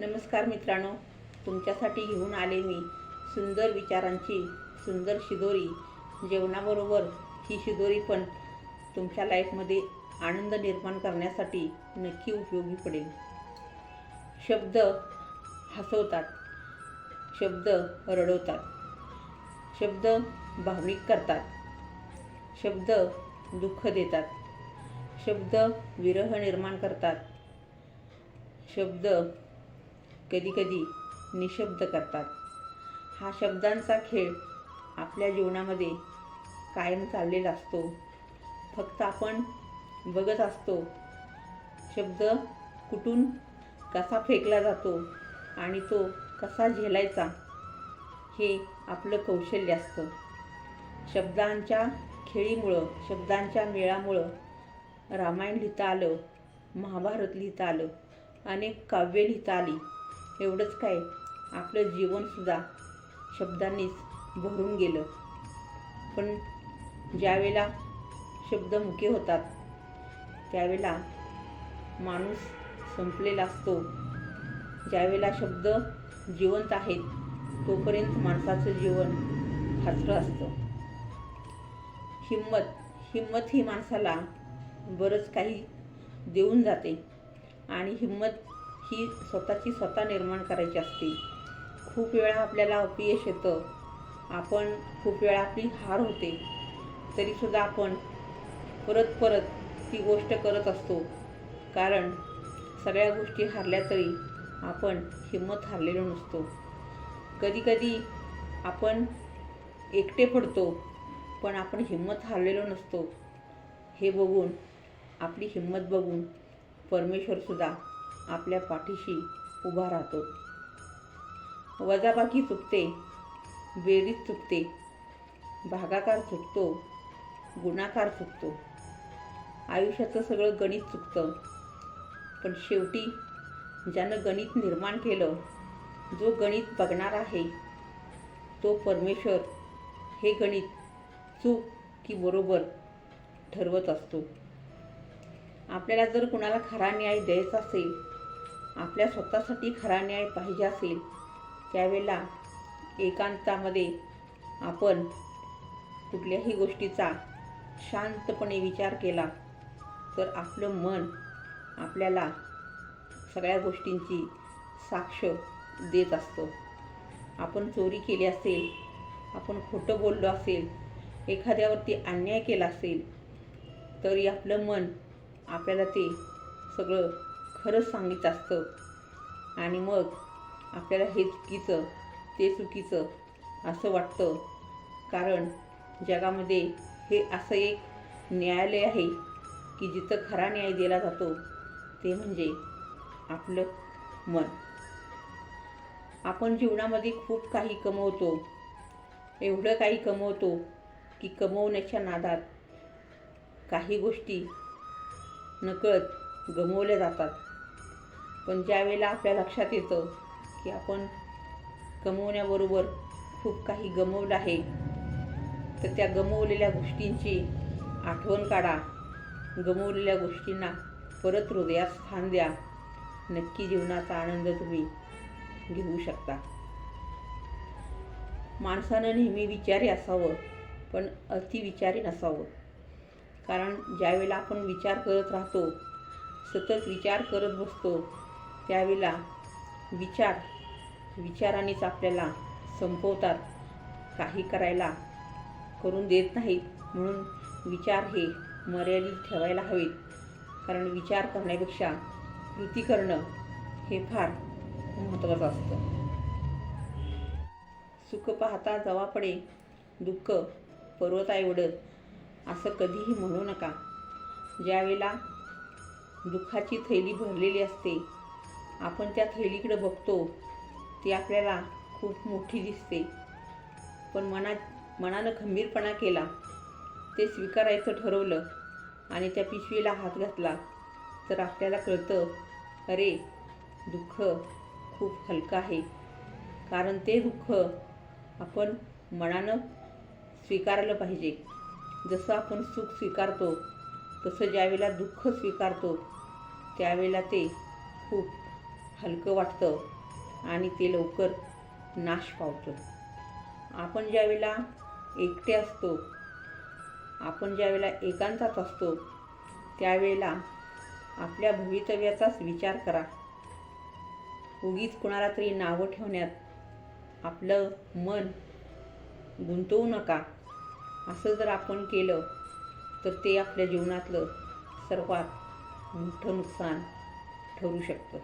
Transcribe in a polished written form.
नमस्कार मित्रांनो, तुमच्यासाठी घेऊन आले मी सुंदर विचारांची सुंदर शिदोरी. जेवणाबरोबर ही शिदोरी पण तुमच्या लाईफमध्ये आनंद निर्माण करण्यासाठी नक्की उपयोगी पडेल. शब्द हसवतात, शब्द रडवतात, शब्द भावनिक करतात, शब्द दुःख देतात, शब्द विरह निर्माण करतात, शब्द कधीकधी निशब्द करतात. हा शब्दांचा खेळ आपल्या जीवनामध्ये कायम चाललेला असतो. फक्त आपण बघत असतो शब्द कुठून कसा फेकला जातो आणि तो कसा झेलायचा, हे आपलं कौशल्य असतं. शब्दांच्या खेळीमुळं, शब्दांच्या मेळामुळं रामायण लिहिता आलं, महाभारत लिहिता आलं, अनेक काव्य लिहिता आली. एवढंच काय, आपलं जीवनसुद्धा शब्दांनीच भरून गेलं. पण ज्यावेळेला शब्द मुके होतात त्यावेळेला माणूस संपलेला असतो. ज्यावेळेला शब्द जिवंत आहेत तोपर्यंत माणसाचं जीवन हासरं असतं. हिम्मत ही माणसाला बरंच काही देऊन जाते आणि हिम्मत ही स्वतःची स्वतः निर्माण करायची असते. खूप वेळा आपल्याला अपयश येतं, आपण खूप वेळा आपली हार होते, तरीसुद्धा आपण परत ती गोष्ट करत असतो. कारण सगळ्या गोष्टी हारल्या तरी आपण हिम्मत हारलेलो नसतो. कधीकधी आपण एकटे पडतो, पण आपण हिम्मत हारलेलो नसतो. हे बघून, आपली हिम्मत बघून परमेश्वरसुद्धा आपल्या पाठीशी उभा राहतो. वजाबाकी चुकते, बेरीज चुकते, भागाकार चुकतो, गुणाकार चुकतो, आयुष्याचं सगळं गणित चुकतं. पण शेवटी ज्यानं गणित निर्माण केलं, जो गणित बघणार आहे तो परमेश्वर हे गणित चूक की बरोबर ठरवत असतो. आपल्याला जर कुणाला खरा न्याय द्यायचा असेल, आपल्या स्वतःसाठी खरा न्याय पाहिजे असेल, त्यावेळेला एकांतामध्ये आपण कुठल्याही गोष्टीचा शांतपणे विचार केला तर आपलं मन आपल्याला सगळ्या गोष्टींची साक्ष देत असतं. आपण चोरी केली असेल, आपण खोटं बोललो असेल, एखाद्यावरती अन्याय केला असेल, तरी आपलं मन आपल्याला ते सगळं खरंच सांगित असतं. आणि मग आपल्याला हे चुकीचं, ते चुकीचं असं वाटतं. कारण जगामध्ये हे असं एक न्यायालय आहे की जिथं खरा न्याय दिला जातो, ते म्हणजे आपलं मन. आपण जीवनामध्ये खूप काही कमवतो, एवढं काही कमवतो की कमवण्याच्या नादात काही गोष्टी नकळत गमावल्या जातात. पण ज्यावेळेला आपल्या लक्षात येतं की आपण कमवण्याबरोबर खूप काही गमावलं आहे, तर त्या गमावलेल्या गोष्टींची आठवण काढा, गमावलेल्या गोष्टींना परत हृदयात स्थान द्या. नक्की जीवनाचा आनंद तुम्ही घेऊ शकता. माणसानं नेहमी विचारी असावं, पण अतिविचारी नसावं. कारण ज्यावेळेला आपण विचार करत राहतो, सतत विचार करत बसतो, त्यावेळेला विचारांनीच आपल्याला संपवतात, काही करायला करून देत नाहीत. म्हणून विचार हे मर्यादित ठेवायला हवेत. कारण विचार करण्यापेक्षा कृती करणं हे फार महत्त्वाचं असतं. सुख पाहता जवा पडे, दुःख पर्वता एवढं, असं कधीही म्हणू नका. ज्यावेळेला दुःखाची थैली भरलेली असते, आपण त्या थैलीकडे बघतो, ती आपल्याला खूप मोठी दिसते. पण मनानं खंबीरपणा केला, ते स्वीकारायचं ठरवलं आणि त्या पिशवीला हात घातला, तर आपल्याला कळतं, अरे दुःख खूप हलकं आहे. कारण ते दुःख आपण मनानं स्वीकारलं पाहिजे. जसं आपण सुख स्वीकारतो, तसं ज्यावेळेला दुःख स्वीकारतो त्यावेळेला ते खूप हलकं वाटतं आणि ते लवकर नाश पावतं. आपण ज्यावेळेला एकटे असतो, आपण ज्यावेळेला एकांतात असतो, त्यावेळेला आपल्या भवितव्याचाच विचार करा. उगीच कुणाला तरी नावं ठेवण्यात आपलं मन गुंतवू नका. असं जर आपण केलं तर ते आपल्या जीवनातलं सर्वात मोठं नुकसान ठरू शकतं.